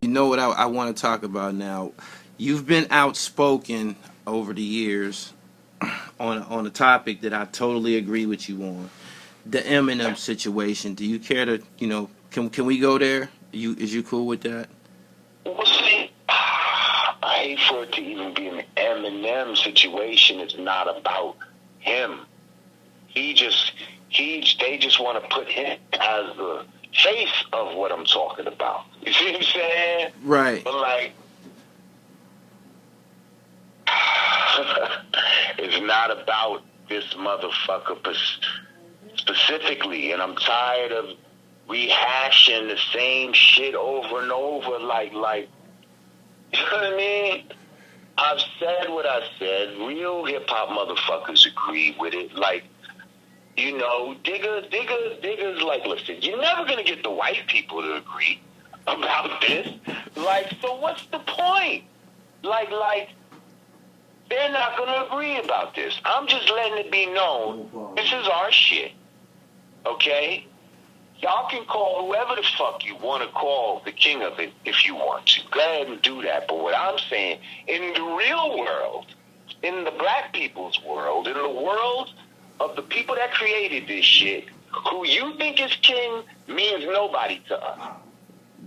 You know what I want to talk about now? You've been outspoken over the years on a topic that I totally agree with you on. The Eminem situation. Do you care to, can we go there? Is you cool with that? Well, see, I hate for it to even be an Eminem situation. It's not about him. They just want to put him as the face of what I'm talking about. You see what I'm saying? Right. But like, it's not about this motherfucker specifically, and I'm tired of rehashing the same shit over and over. Like, you know what I mean? I've said what I said. Real hip hop motherfuckers agree with it. Like, Digger's like, listen, you're never gonna get the white people to agree about this. Like, so what's the point? Like, they're not gonna agree about this. I'm just letting it be known. This is our shit. Okay? Y'all can call whoever the fuck you want to call the king of it if you want to. Go ahead and do that. But what I'm saying, in the real world, in the black people's world, in the world of the people that created this shit, who you think is king means nobody to us.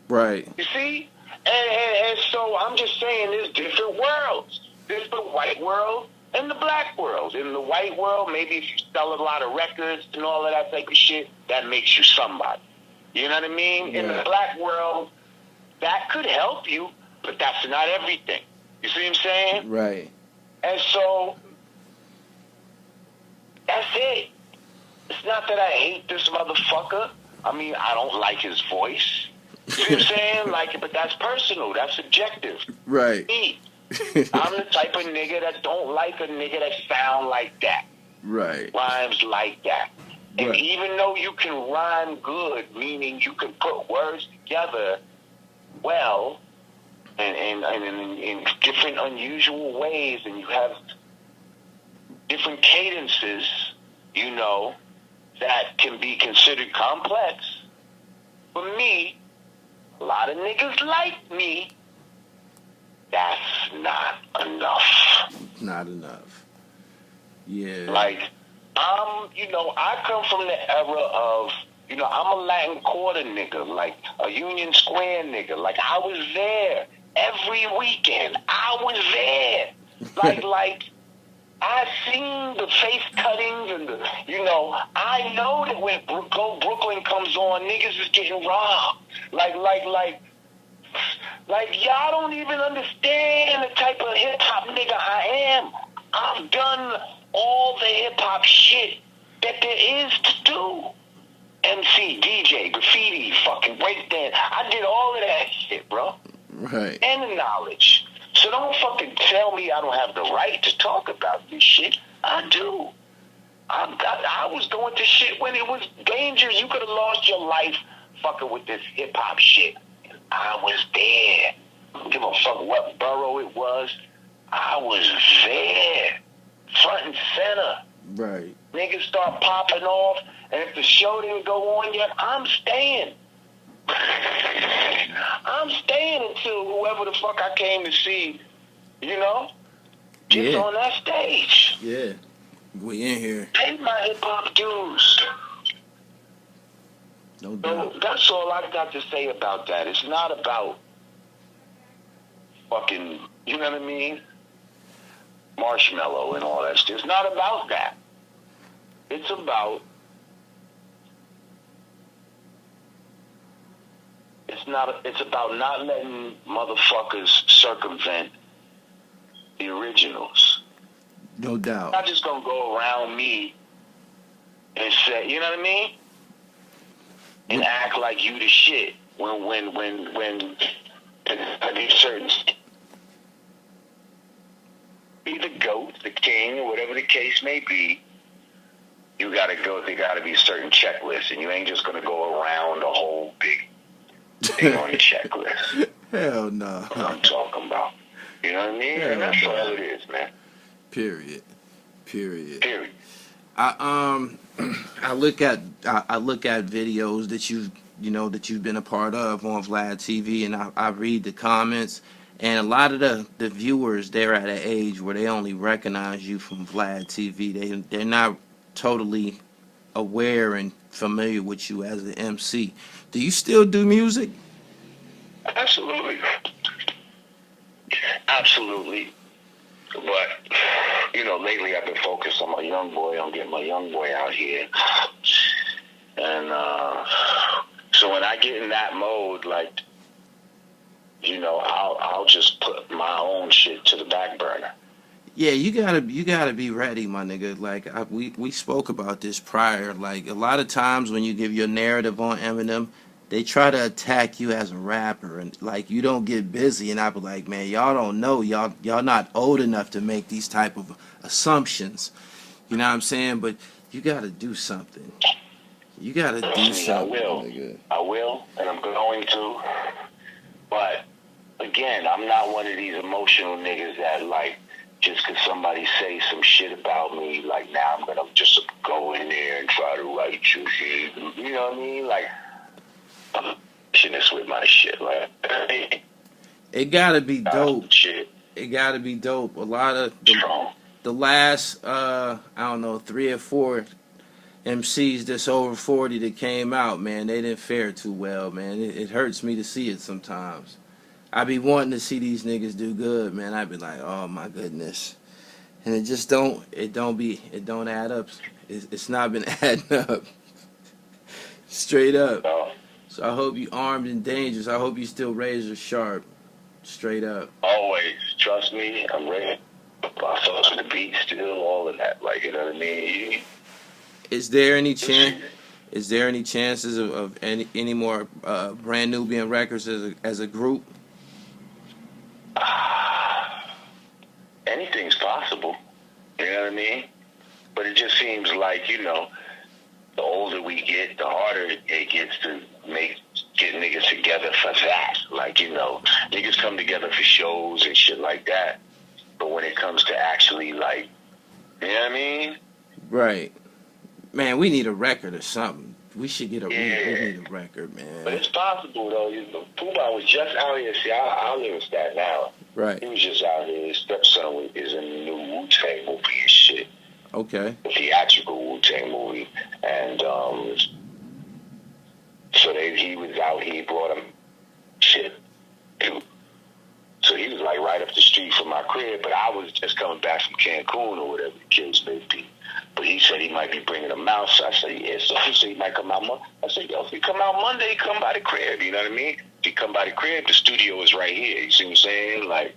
Right. You see? And so I'm just saying there's different worlds. There's the white world and the black world. In the white world, maybe if you sell a lot of records and all of that type of shit, that makes you somebody. You know what I mean? Yeah. In the black world, that could help you, but that's not everything. You see what I'm saying? Right. And so, that's it. It's not that I hate this motherfucker. I mean, I don't like his voice. You see what I'm saying? Like, but that's personal. That's subjective. Right. Me. I'm the type of nigga that don't like a nigga that sound like that. Right. Rhymes like that. And right. Even though you can rhyme good, meaning you can put words together well and in different unusual ways, and you have different cadences, that can be considered complex. For me, a lot of niggas like me. That's not enough. Not enough. Yeah. Like, I come from the era of, I'm a Latin Quarter nigga, like a Union Square nigga. Like, I was there every weekend. I was there. Like, I seen the face cuttings and I know that when Brooklyn comes on, niggas is getting robbed. Like, y'all don't even understand the type of hip-hop nigga I am. I've done all the hip-hop shit that there is to do. MC, DJ, graffiti, fucking breakdance. I did all of that shit, bro. Right. And the knowledge. So don't fucking tell me I don't have the right to talk about this shit. I do. I was going to shit when it was dangerous. You could have lost your life fucking with this hip-hop shit. I was there. Don't give a fuck what borough it was. I was there. Front and center. Right. Niggas start popping off, and if the show didn't go on yet, I'm staying. I'm staying until whoever the fuck I came to see, gets on that stage. Yeah. We in here. Pay my hip-hop dues. No doubt. So that's all I got to say about that. It's not about fucking, you know what I mean? Marshmallow and all that shit. It's not about that. It's about it's about not letting motherfuckers circumvent the originals. No doubt. Not just gonna go around me and say, you know what I mean? And act like you the shit when I do certain be the GOAT, the king, or whatever the case may be. You gotta go. There gotta be certain checklists, and you ain't just gonna go around the whole big thing on the checklist. Hell no. What I'm talking about. You know what I mean? And that's all it is, man. Period. Period. I look at videos that that you've been a part of on Vlad TV, and I read the comments, and a lot of the viewers, they're at an age where they only recognize you from Vlad TV. They're not totally aware and familiar with you as an MC. Do you still do music? Absolutely. Absolutely. But, lately I've been focused on my young boy. I'm getting my young boy out here. And so when I get in that mode, like, I'll just put my own shit to the back burner. Yeah, you gotta be ready, my nigga. Like we spoke about this prior. Like a lot of times when you give your narrative on Eminem, they try to attack you as a rapper, and like you don't get busy. And I be like, man, y'all don't know, y'all not old enough to make these type of assumptions. You know what I'm saying? But you gotta do something. You gotta do something. I will, and I'm going to. But again, I'm not one of these emotional niggas that like, just because somebody say some shit about me, like now I'm gonna just go in there and try to write you shit. You know what I mean? Like, I'm this with my shit. Like, it gotta be dope. Shit. It gotta be dope. A lot of the last, I don't know, 3 or 4 MCs that's over 40 that came out, man, they didn't fare too well, man. It hurts me to see it sometimes. I be wanting to see these niggas do good, man. I be like, oh my goodness, and it just don't add up. It's not been adding up, straight up. So I hope you armed and dangerous. I hope you still razor sharp, straight up. Always, trust me, I'm ready. I fuck with the beat still, all of that. Like, you know what I mean? Is there any chance? Is there any chances of any more Brand Nubian records as a group? Anything's possible. You know what I mean? But it just seems like, the older we get, the harder it gets to get niggas together for that. Like, niggas come together for shows and shit like that. But when it comes to actually, like, you know what I mean? Right. Man, we need a record or something. We should get we need a record, man. But it's possible, though. Pooh was just out here. See, I live in Staten Island. Right. He was just out here. His stepson is in the new Wu-Tang movie and shit. Okay. The theatrical Wu-Tang movie. And so he was out here. He brought him shit. So he was like right up the street from my crib. But I was just coming back from Cancun or whatever the kids may be. But he said he might be bringing them out. So I said, yeah. So he said he might come out Monday. I said, yo, if he come out Monday, come by the crib. You know what I mean? If he come by the crib, the studio is right here. You see what I'm saying? Like,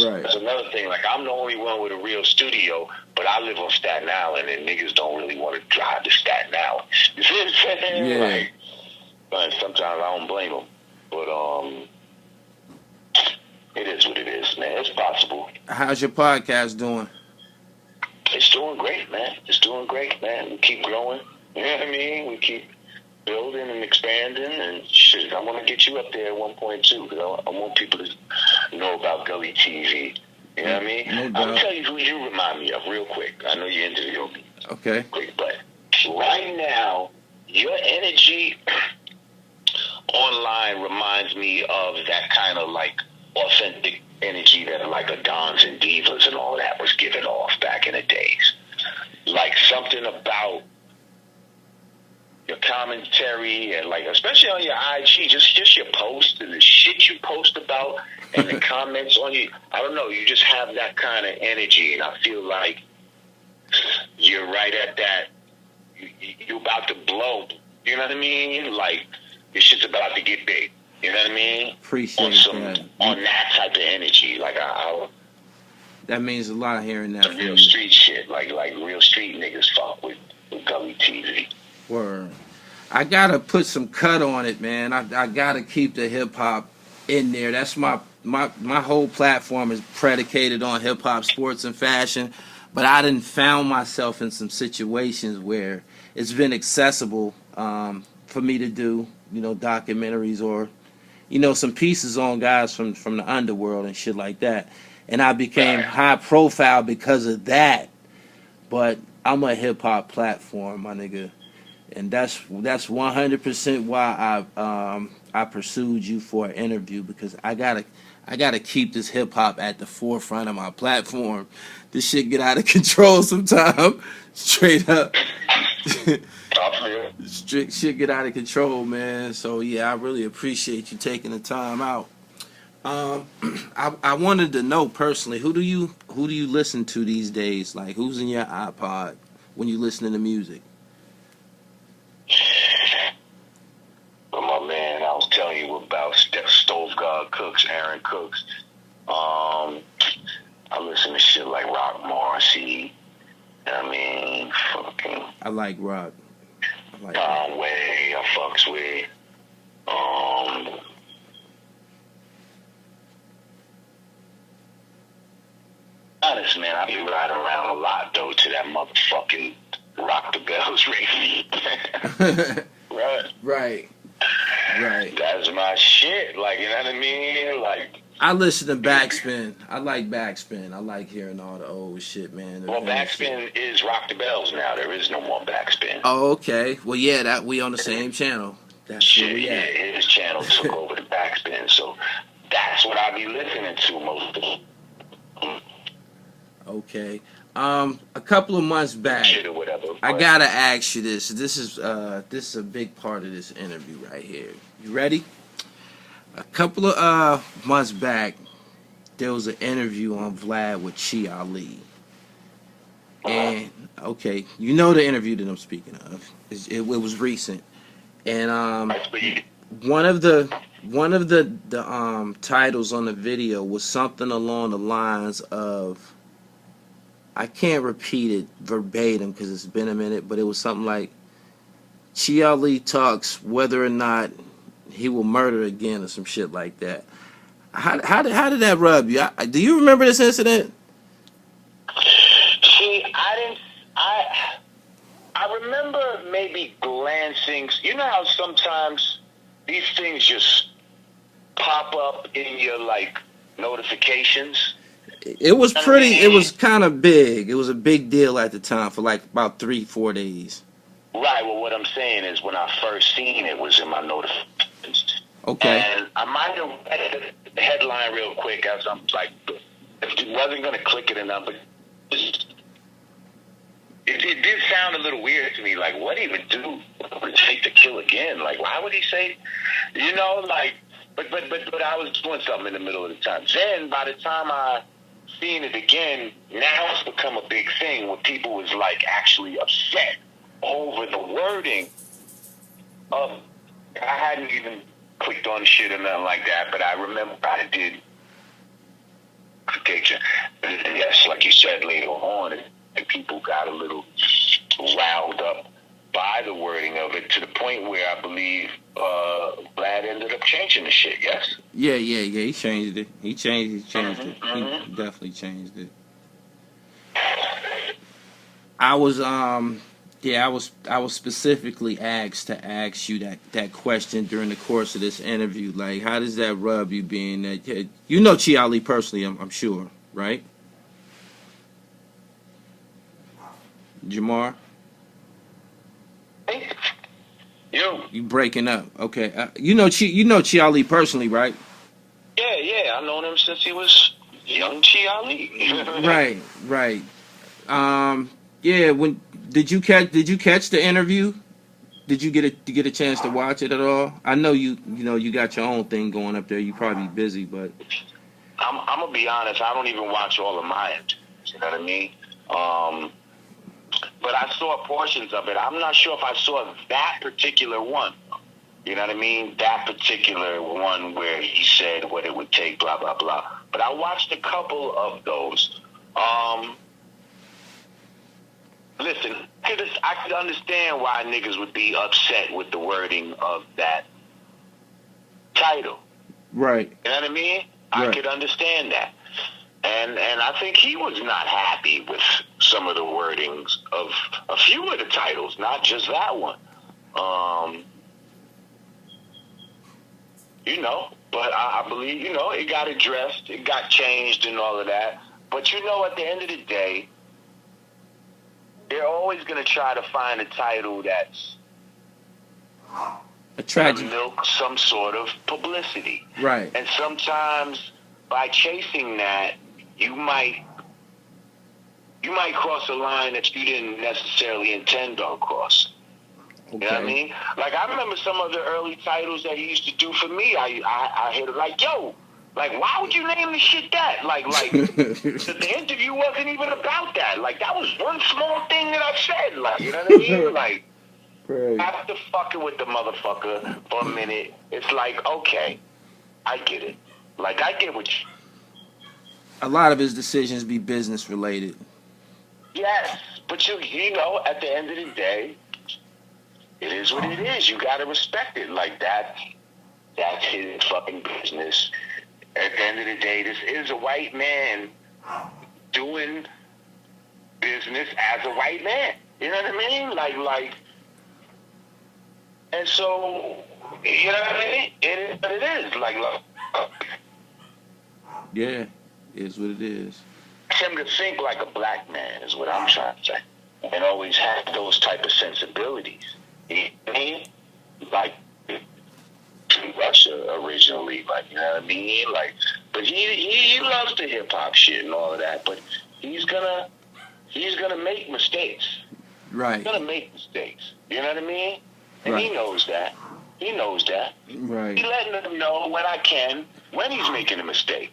right. That's another thing. Like, I'm the only one with a real studio, but I live on Staten Island, and niggas don't really want to drive to Staten Island. You see what I'm saying? Yeah. Like, but sometimes I don't blame them. But it is what it is, man. It's possible. How's your podcast doing? It's doing great, man. It's doing great, man. We keep growing. You know what I mean? We keep building and expanding, and shit. I want to get you up there at one point too, because I want people to know about Gully TV. You know what I mean? No doubt. I'll tell you who you remind me of real quick. I know you're into your beat. Okay. Quick, but right now, your energy online reminds me of that kind of like authentic energy that like a Dons and Divas and all that was giving off back in the days. Like something about your commentary and like, especially on your IG, just your posts and the shit you post about and the comments on you. I don't know, you just have that kind of energy, and I feel like you're right at that. You're about to blow. You know what I mean? Like your shit's about to get big. You know what I mean? Appreciate that. On that type of energy, like that means a lot hearing that. The real street shit, like real street niggas fuck with Gully TV. Word. I gotta put some cut on it, man. I gotta keep the hip hop in there. That's my whole platform is predicated on hip hop, sports, and fashion. But I done found myself in some situations where it's been accessible for me to do, documentaries or, some pieces on guys from the underworld and shit like that. And I became high profile because of that. But I'm a hip hop platform, my nigga. and that's 100% why I pursued you for an interview, because I gotta keep this hip hop at the forefront of my platform. This shit get out of control sometime. Straight up. Strict shit get out of control, man. So yeah, I really appreciate you taking the time out. Um, I wanted to know personally, who do you listen to these days? Like, who's in your iPod when you listening to music? But my man, I was telling you about Stove God Cooks, Aaron Cooks. I listen to shit like Rock Morrissey. I mean, fucking I like rock. I like rock. Conway, I fucks with. Honest man, I be riding around a lot though to that motherfucking Rock the Bells radio. Right. Right. Right. That's my shit. Like, you know what I mean? Like, I listen to Backspin. I like Backspin. I like hearing all the old shit, man. well, Backspin is Rock the Bells now. There is no more Backspin. Oh, okay. Well, yeah, that we on the same channel. That's Shit, where we yeah, at. his channel took over the Backspin, so that's what I be listening to most of the Okay. A couple of months back, shit or whatever. I but- gotta ask you this. This is a big part of this interview right here. You ready? A couple of months back, there was an interview on Vlad with G.O.A.T. And okay, you know the interview that I'm speaking of. It was recent, and one of the titles on the video was something along the lines of, I can't repeat it verbatim because it's been a minute, but it was something like, G.O.A.T talks whether or not he will murder again or some shit like that. How did that rub you? Do you remember this incident? See, I didn't. I remember maybe glancing. You know how sometimes these things just pop up in your like notifications. It was pretty. It was kind of big. It was a big deal at the time for like about 3-4 days. Right. Well, what I'm saying is, when I first seen it was in my notifications. Okay. And I might have read the headline real quick as I'm like, it wasn't going to click it enough, but it did sound a little weird to me. Like, what he would do, what would it take to kill again? Like, why would he say, you know, like, but I was doing something in the middle of the time. Then by the time I seen it again, now it's become a big thing where people was like actually upset over the wording of, I hadn't even clicked on shit or nothing like that, but I remember I did picture. And yes, like you said later on, and people got a little riled up by the wording of it to the point where I believe Vlad ended up changing the shit. Yes. Yeah. He changed it. He changed it. Mm-hmm. He definitely changed it. I was I was specifically asked to ask you that question during the course of this interview. Like, how does that rub you, being that you know G.O.A.T personally? I'm sure, right? Jamar, you breaking up? Okay, you know G.O.A.T personally, right? Yeah. I've known him since he was young G.O.A.T. Right. Yeah. When did you catch the interview? Did you get a chance to watch it at all? I know you got your own thing going up there. You probably busy, but I'm gonna be honest. I don't even watch all of my interviews. You know what I mean? But I saw portions of it. I'm not sure if I saw that particular one. You know what I mean? That particular one where he said what it would take, blah blah blah. But I watched a couple of those. Listen, I could understand why niggas would be upset with the wording of that title. right. You know what I mean? Right. I could understand that. And I think he was not happy with some of the wordings of a few of the titles, not just that one. You know, but I believe, you know, it got addressed, it got changed and all of that. But you know, at the end of the day, they're always going to try to find a title that's A tragic. Milk some sort of publicity. Right. And sometimes by chasing that, you might cross a line that you didn't necessarily intend on crossing. Okay. You know what I mean? Like, I remember some of the early titles that he used to do for me. I hit it like, yo, like, why would you name the shit that? Like the interview wasn't even about that. Like, that was one small thing that I said. Like, you know what I mean? Like, right. after fucking with the motherfucker for a minute, it's like, okay, I get it. Like, I get what you... A lot of his decisions be business related. Yes, but you know, at the end of the day, it is what it is. You gotta respect it. Like, that's his fucking business. At the end of the day, this is a white man doing business as a white man. You know what I mean? Like, and so, you know what I mean? It is what it is. Like, yeah, it is what it is. Him to think like a black man is what I'm trying to say, and always have those type of sensibilities. You know what I mean? Like, Russia originally, like, you know what I mean? Like, but he loves the hip hop shit and all of that, but he's gonna make mistakes. Right. He's gonna make mistakes. You know what I mean? And right. He knows that. He knows that. Right. He letting them know when he's making a mistake.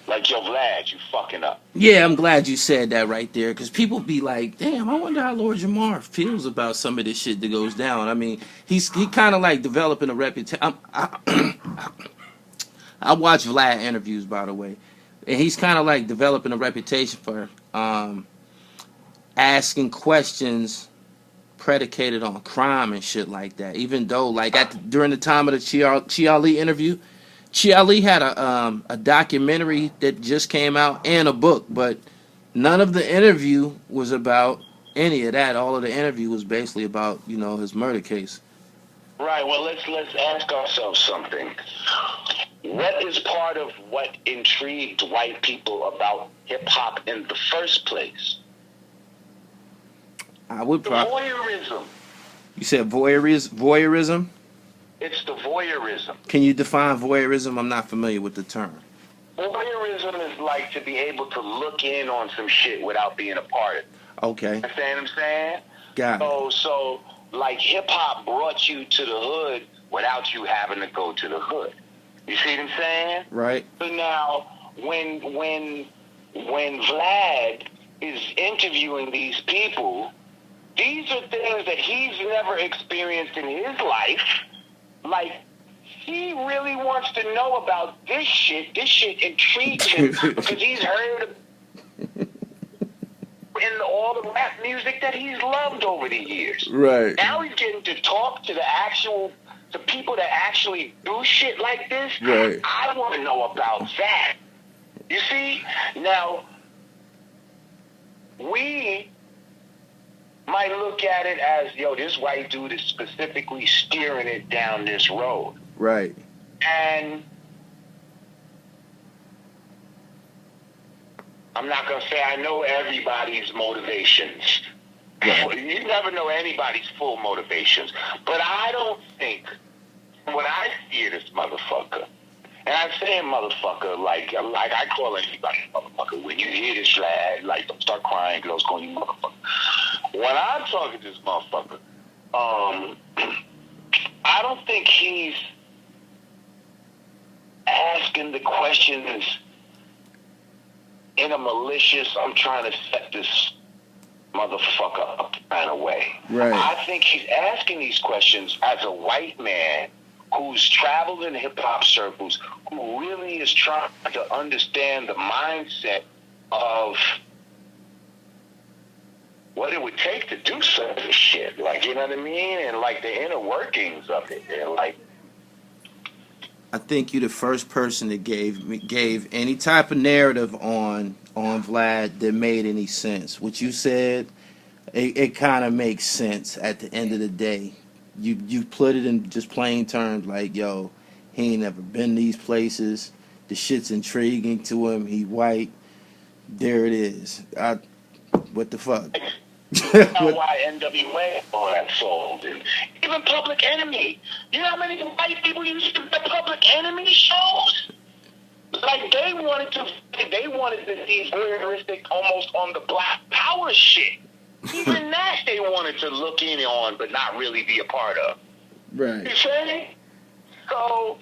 Like, yo, Vlad, you fucking up. Yeah, I'm glad you said that right there, because people be like, damn, I wonder how Lord Jamar feels about some of this shit that goes down. I mean, he kind of like developing a reputation. I watch Vlad interviews, by the way, and he's kind of like developing a reputation for asking questions predicated on crime and shit like that. Even though, like, during the time of the Chi interview, Chi had a documentary that just came out and a book, but none of the interview was about any of that. All of the interview was basically about, you know, his murder case. Right. Well, let's ask ourselves something. What is part of what intrigued white people about hip hop in the first place? I would voyeurism. You said voyeurism? It's the voyeurism. Can you define voyeurism? I'm not familiar with the term. Voyeurism is like to be able to look in on some shit without being a part of it. Okay. Understand what I'm saying? Got it. So like hip-hop brought you to the hood without you having to go to the hood. You see what I'm saying? Right. So now, when Vlad is interviewing these people, these are things that he's never experienced in his life. Like, he really wants to know about this shit. This shit intrigues him because he's heard in all the rap music that he's loved over the years. Right. Now he's getting to talk to the people that actually do shit like this. Right. I want to know about that. You see? Now, we might look at it as, yo, this white dude is specifically steering it down this road. Right. And I'm not going to say I know everybody's motivations. Right. You never know anybody's full motivations. But I don't think, when I see this motherfucker, and I'm saying motherfucker like I call anybody motherfucker. When you hear this lad, like, don't start crying because I was calling you motherfucker. When I'm talking to this motherfucker, I don't think he's asking the questions in a malicious, I'm trying to set this motherfucker up kind of way. Right. I think he's asking these questions as a white man who's traveled in hip-hop circles, who really is trying to understand the mindset of what it would take to do such a shit. Like, you know what I mean? And, like, the inner workings of it. And, like, I think you're the first person that gave any type of narrative on Vlad that made any sense. What you said, it kind of makes sense at the end of the day. You put it in just plain terms, like, yo, he ain't never been these places. The shit's intriguing to him. He white. There it is. What the fuck? why NWA all that sold, and even Public Enemy. You know how many white people used to be Public Enemy shows? Like they wanted to be voyeuristic, almost on the Black Power shit. Even that they wanted to look in on, but not really be a part of. Right. You see? So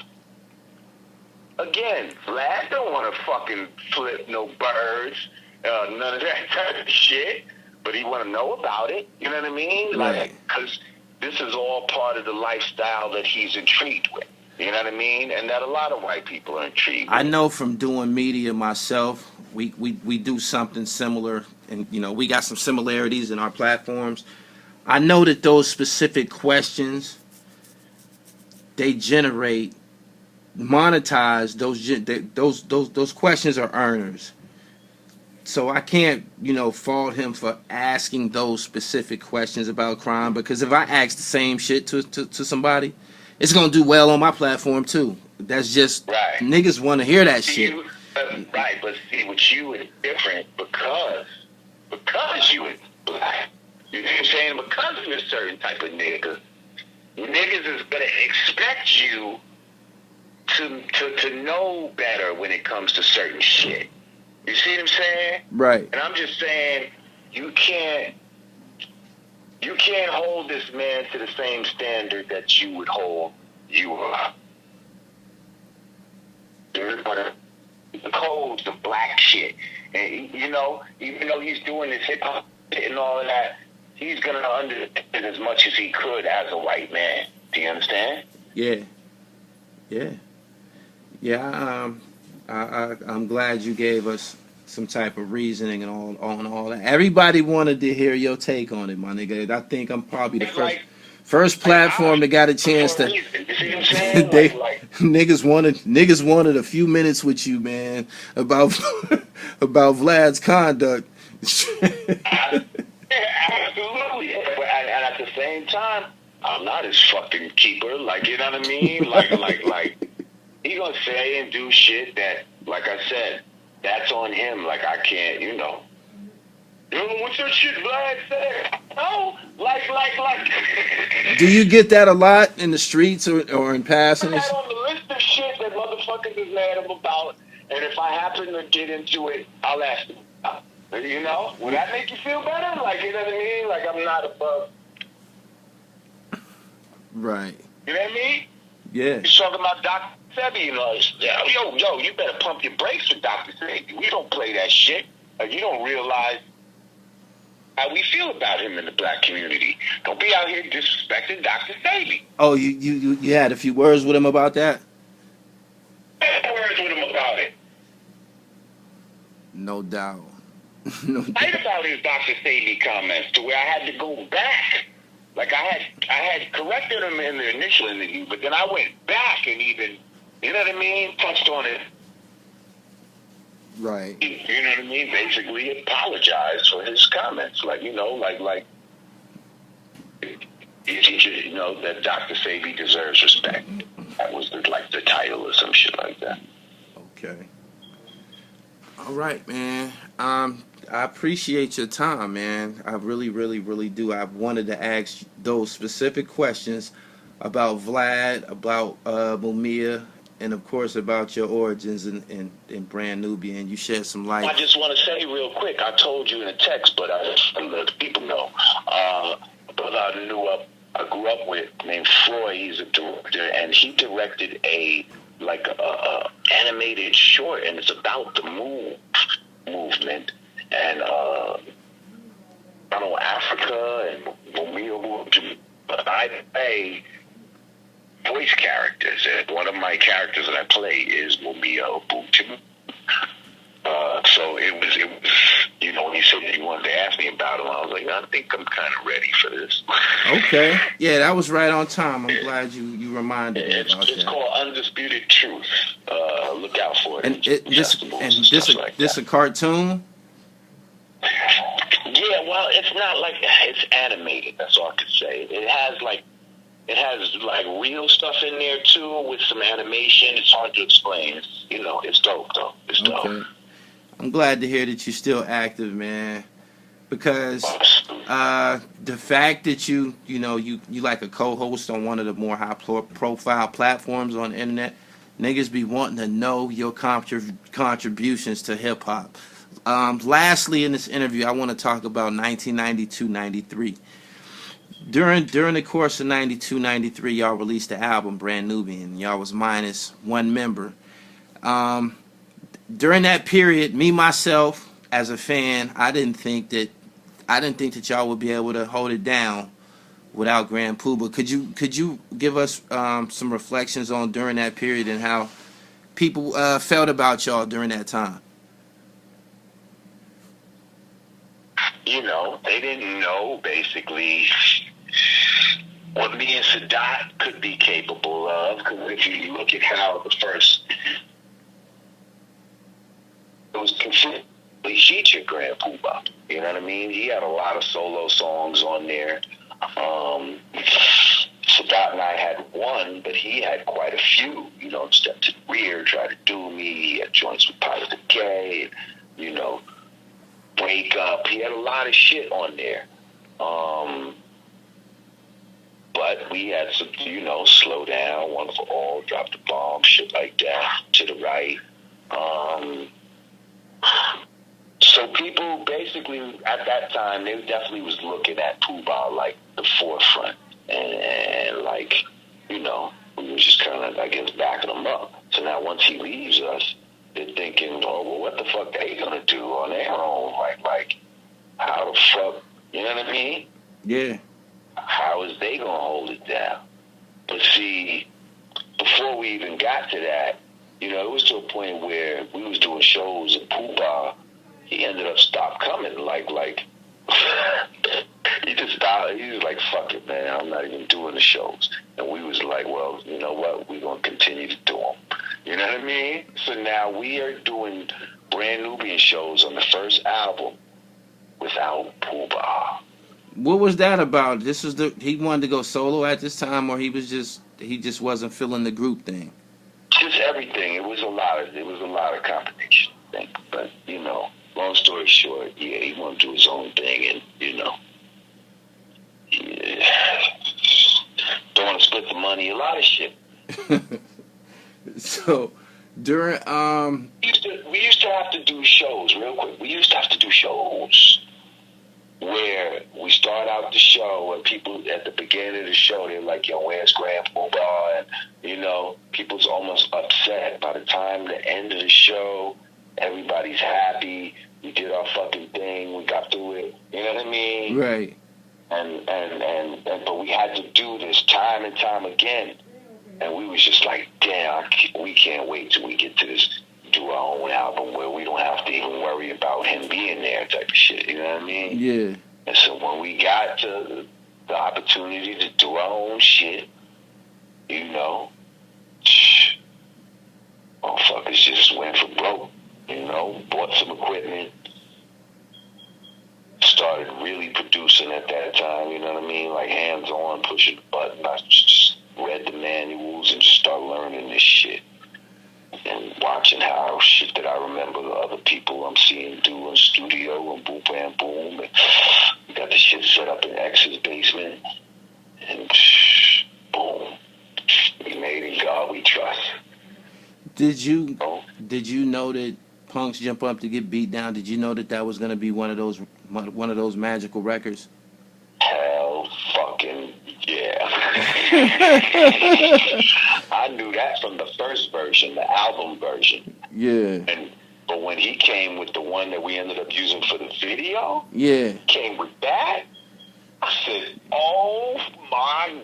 again, Vlad don't want to fucking flip no birds, none of that type of shit. But he want to know about it. You know what I mean? Right. Like, because this is all part of the lifestyle that he's intrigued with. You know what I mean? And that a lot of white people are intrigued with. I know from doing media myself, we do something similar, and you know we got some similarities in our platforms. I know that those specific questions they generate monetize those questions are earners. So I can't, fault him for asking those specific questions about crime, because if I ask the same shit to somebody, it's gonna do well on my platform too. That's just right. Niggas want to hear that shit. Right, but see, with you it's different because you is black. You know what I'm saying? Because you're a certain type of nigga, niggas is gonna expect you to know better when it comes to certain shit. You see what I'm saying? Right. And I'm just saying, you can't hold this man to the same standard that you would hold you up. The codes, the black shit. And, even though he's doing this hip-hop shit and all of that, he's going to understand as much as he could as a white man. Do you understand? Yeah. I'm glad you gave us some type of reasoning and all that. Everybody wanted to hear your take on it, my nigga. I think I'm probably the first platform that got a chance to. Niggas wanted a few minutes with you, man, about Vlad's conduct. Absolutely, and at the same time, I'm not his fucking keeper. Like, you know what I mean? Like. He gonna say and do shit that, like I said, that's on him. Like, I can't, what's your shit Vlad said? No, like. Do you get that a lot in the streets or in passing? I on the list of shit that motherfuckers is mad about, and if I happen to get into it, I'll ask them. Would that make you feel better? Like, you know what I mean? Like, I'm not above. Right. You know what I mean? Yeah. He's talking about Dr. Sebi, yo, you better pump your brakes with Dr. Sebi. We don't play that shit. You don't realize how we feel about him in the black community. Don't be out here disrespecting Dr. Sebi. Oh, you had a few words with him about that? I had words with him about it. No doubt. Right about his Dr. Sebi comments, to where I had to go back. Like, I had corrected him in the initial interview, but then I went back and even, you know what I mean, touched on it. Right. You know what I mean? Basically apologized for his comments. Like, that Dr. Sebi deserves respect. That was the title or some shit like that. Okay. All right, man. I appreciate your time, man. I really, really, really do. I wanted to ask those specific questions about Vlad, about Mumia, and of course about your origins in Brand Nubia, and you shed some light. I just want to say real quick, I told you in a text, but I just want to let people know. A brother I grew up with named Floyd, he's a director, and he directed a animated short, and it's about the movement. And Africa and Mumia. I play voice characters, and one of my characters that I play is Mumia Obutu. So it was, when you said that you wanted to ask me about him, I was like, I think I'm kind of ready for this. Okay. Yeah, that was right on time. I'm glad you reminded me about that. It's called Undisputed Truth. Look out for it. And this a cartoon? Yeah, well, it's not like it's animated. That's all I could say. It has real stuff in there too with some animation. It's hard to explain. It's dope though. It's dope. I'm glad to hear that you're still active, man. Because The fact that you like a co-host on one of the more high profile platforms on the internet, niggas be wanting to know your contributions to hip hop. Lastly, in this interview, I want to talk about 1992-93. During the course of 92-93, y'all released the album Brand Nubian. Y'all was minus one member. Um, During that period, me myself as a fan, I didn't think that y'all would be able to hold it down without Grand Puba. Could you give us some reflections on during that period and how people felt about y'all during that time? You know, they didn't know basically what me and Sadat could be capable of. Because if you look at how the first, it was completely featured Grand Puba. You know what I mean? He had a lot of solo songs on there. Sadat and I had one, but he had quite a few. You know, Step to the Rear, Try to Do Me. He had joints with Pilot the K. You know, Break Up. He had a lot of shit on there. But we had some, you know, Slow Down, One for All, Drop the Bomb, shit like that, To the Right. So people basically at that time, they definitely was looking at Pooh like the forefront, and like, you know, we were just kind of, I guess, backing them up. So now once he leaves us, they're thinking, oh, well, what the fuck they gonna do on their own? Like how the fuck, you know what I mean? Yeah. How is they gonna hold it down? But see, before we even got to that, you know, it was to a point where we was doing shows and Pooh he ended up stopped coming. Like he just stopped. He was like, fuck it, man, I'm not even doing the shows. And we was like, well, you know what? We're going to continue to do them. You know what I mean? So now we are doing Brand Nubian shows on the first album without Pooh. What was that about? He wanted to go solo at this time, or he just wasn't feeling the group thing? Just everything. It was a lot of combination thing. But, you know, long story short, yeah, he wanted to do his own thing, and, you know, don't want to split the money, a lot of shit. So, during we used to have to do shows, real quick. We used to have to do shows where we start out the show and people at the beginning of the show, they're like, yo, where's Grand Puba? And, you know, people's almost upset. By the time the end of the show, everybody's happy. We did our fucking thing. We got through it. You know what I mean? Right. And but we had to do this time and time again. And we was just like, damn, we can't wait till we get to this, do our own album where we don't have to even worry about him being there type of shit. You know what I mean? Yeah. And so when we got to the opportunity to do our own shit, you know, motherfuckers just went for broke. You know, bought some equipment, started really producing at that time, you know what I mean? Like hands on, pushing the button. I just read the manuals and just started learning this shit. And watching how shit that I remember the other people I'm seeing do in studio and boom, bam, boom. And we got the shit set up in X's basement. And boom. We made it. God we trust. Did you know that Punks Jump Up to Get Beat Down? Did you know that was going to be one of those magical records? Hell fucking yeah. I knew that from the first version, the album version. Yeah. But when he came with the one that we ended up using for the video, came with that, I said, oh my,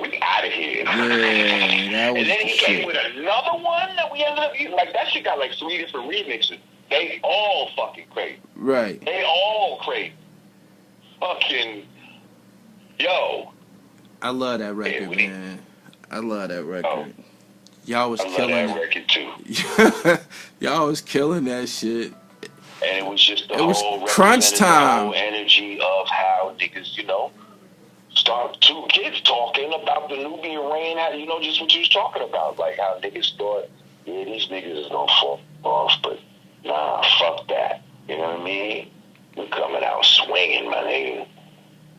we out of here. Yeah, that was. And then he came with another one that we ended up using. Like, that shit got like 3 different remixes. They all fucking crazy. Right. They all crazy. Fucking, yo. I love that record, man. I love that record. Y'all was killing that record too. Y'all was killing that shit. And it was just the whole crunch time. The whole energy of how niggas, you know, start 2 kids talking about the Nubian rain, how, you know, just what you was talking about. Like how niggas thought, yeah, these niggas is gonna fall off, but nah, fuck that. You know what I mean? We're coming out swinging, my nigga.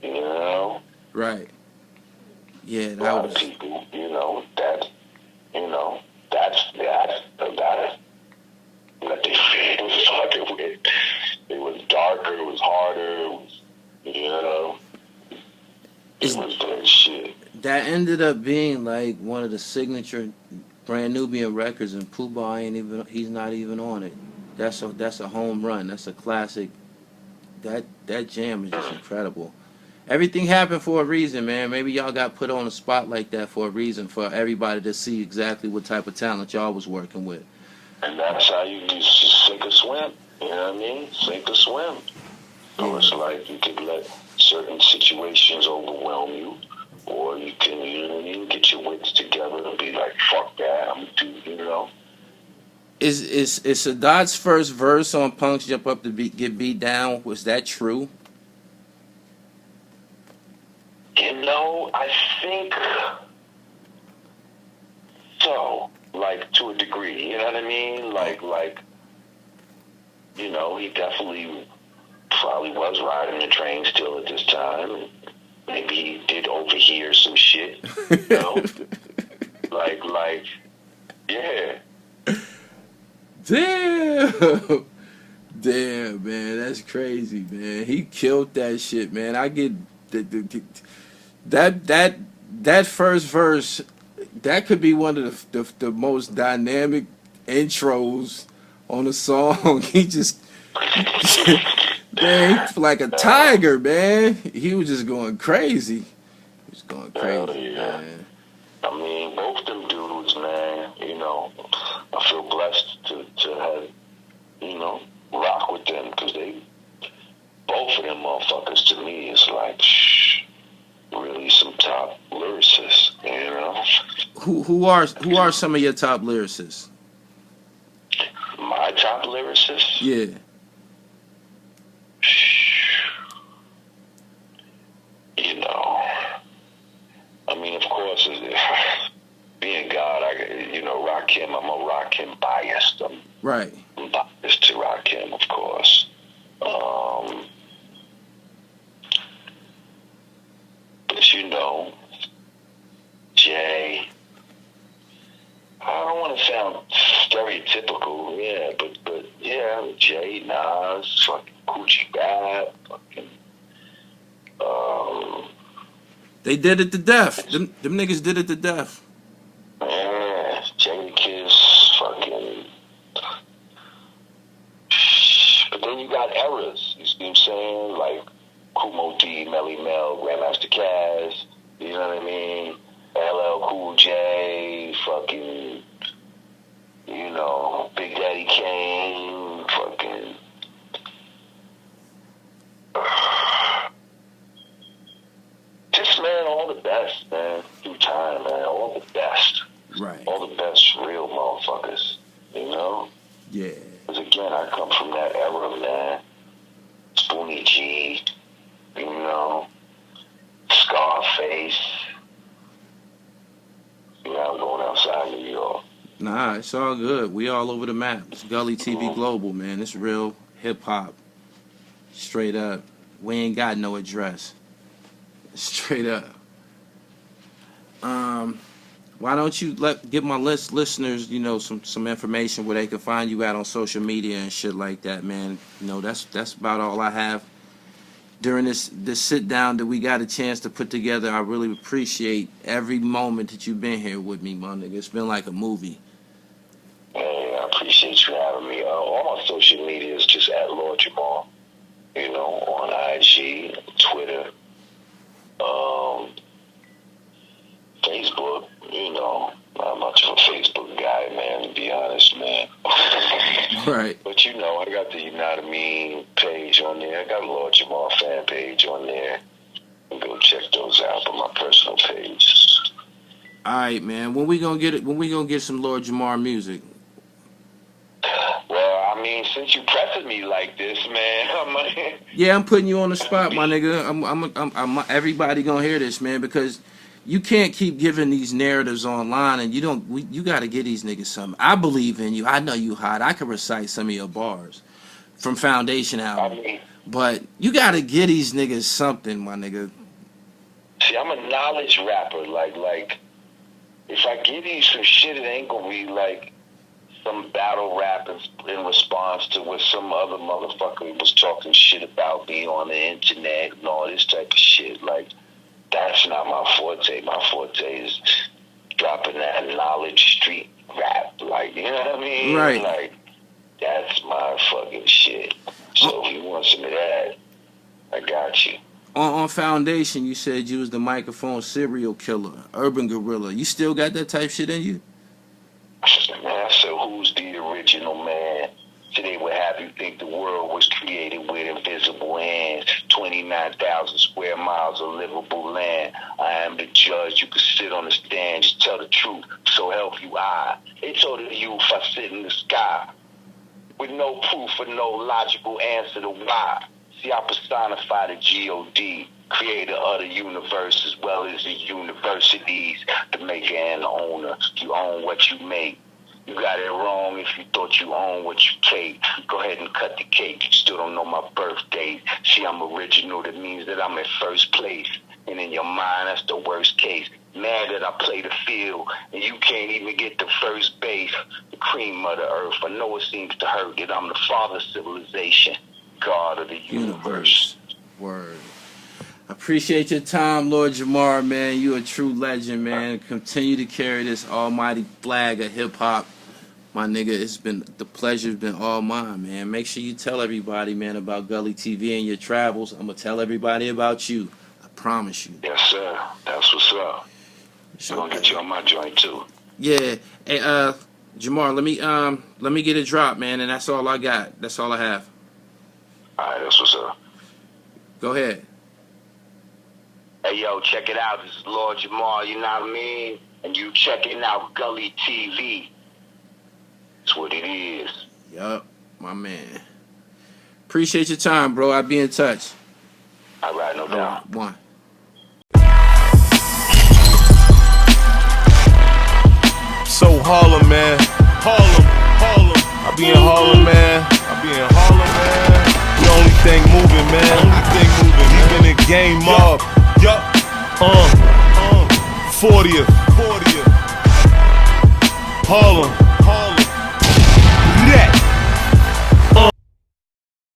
You know? Right. Yeah, A that lot of was. people, that's what they was fucking with. It was darker, it was harder, it was, it was that shit. That ended up being like one of the signature Brand Nubian records, and Puba he's not even on it. That's a home run. That's a classic. That jam is just incredible. Everything happened for a reason, man. Maybe y'all got put on a spot like that for a reason, for everybody to see exactly what type of talent y'all was working with. And that's how you just sink or swim. You know what I mean? Sink or swim. So it's like you could let certain situations overwhelm you, or you can, get your wits together and be like, fuck that, I'm do. Is Sadat's first verse on Punk's Jump Up to Get Beat Down, was that true? I think so, like, to a degree, you know what I mean? Like, he definitely probably was riding the train still at this time. Maybe he did overhear some shit, like, yeah. Damn, man, that's crazy, man. He killed that shit, man. I get that first verse. That could be one of the most dynamic intros on a song. He just, man, like a tiger, man. He was just going crazy. He was going crazy, man. I mean, both them dudes, man, I feel blessed to have, rock with them, because both of them motherfuckers to me is like, really some top lyricists, Who are some of your top lyricists? My top lyricists? Yeah. I mean, of course, being God, Rakim, I'm a Rakim biased. Right. I'm biased to Rakim, of course. But Jay, I don't want to sound stereotypical, but yeah, Jay, Nas, fucking Coochie Bad, fucking, they did it to death. Them niggas did it to death. Man, Jada Kiss, fucking. But then you got eras, you see what I'm saying? Like Kumo D, Melly Mel, Grandmaster Caz, you know what I mean? LL Cool J, fucking, Big Daddy Kane, fucking. Just, man, all the best, man, through time, man, all the best. Right. All the best real motherfuckers, Yeah. Because again, I come from that era, man. Spoonie G, Scarface. I'm going outside New York. Nah, it's all good. We all over the map. It's Gully TV Global, man. It's real hip hop. Straight up. We ain't got no address. Straight up. Why don't you give my listeners, some information where they can find you at on social media and shit like that, man. That's about all I have during this sit down that we got a chance to put together. I really appreciate every moment that you've been here with me, my nigga. It's been like a movie. Hey, I appreciate you having me. All my social media is just at Lord Jamar. On IG, Twitter, Facebook. Not much of a Facebook guy, man, to be honest, man. Right. But I got the Eminem'S page on there. I got a Lord Jamar fan page on there. You go check those out on my personal page. All right, man. When we gonna get it? When we gonna get some Lord Jamar music? Well, I mean, since you pressing me like this, man, yeah, I'm putting you on the spot, my nigga. I'm everybody gonna hear this, man, because you can't keep giving these narratives online, and you got to get these niggas something. I believe in you. I know you hot. I can recite some of your bars from Foundation album. But you gotta give these niggas something, my nigga. See, I'm a knowledge rapper. Like, if I give you some shit, it ain't gonna be like some battle rap in response to what some other motherfucker was talking shit about me on the internet and all this type of shit. Like, that's not my forte. My forte is dropping that knowledge street rap. Like, you know what I mean? Right. Like, that's my fucking shit. So if you want some of that, I got you. On Foundation, you said you was the microphone serial killer, urban gorilla. You still got that type shit in you? Man, I said, who's the original man? Today would have you think the world was created with invisible hands. 29,000 square miles of livable land. I am the judge. You could sit on the stand, just tell the truth. So help you I. They told the youth I sit in the sky with no proof or no logical answer to why. See, I personify the G.O.A.T, creator of the universe as well as the universities, the maker and the owner. You own what you make. You got it wrong if you thought you owned what you take. Go ahead and cut the cake. You still don't know my birthday. See, I'm original. That means that I'm in first place. And in your mind, that's the worst case. Mad that I play the field and you can't even get to first base. The cream of the earth. I know it seems to hurt that I'm the father of civilization. God of the universe. Word. I appreciate your time, Lord Jamar, man. You a true legend, man. Continue to carry this almighty flag of hip-hop. My nigga, the pleasure's been all mine, man. Make sure you tell everybody, man, about Gully TV and your travels. I'm going to tell everybody about you. I promise you. Yes, sir. That's what's up. I'm going to get you on my joint, too. Yeah. Hey, Jamar, let me get a drop, man, and that's all I got. That's all I have. All right, that's what's up. Go ahead. Hey, yo, check it out. This is Lord Jamar, you know what I mean? And you checking out Gully TV. That's what it is. Yup, my man. Appreciate your time, bro. I'll be in touch. All right, no doubt. One. So Harlem, man. Harlem. I be in Harlem, man. The only thing moving, man. Keeping the game up. Yup. 40th. Harlem.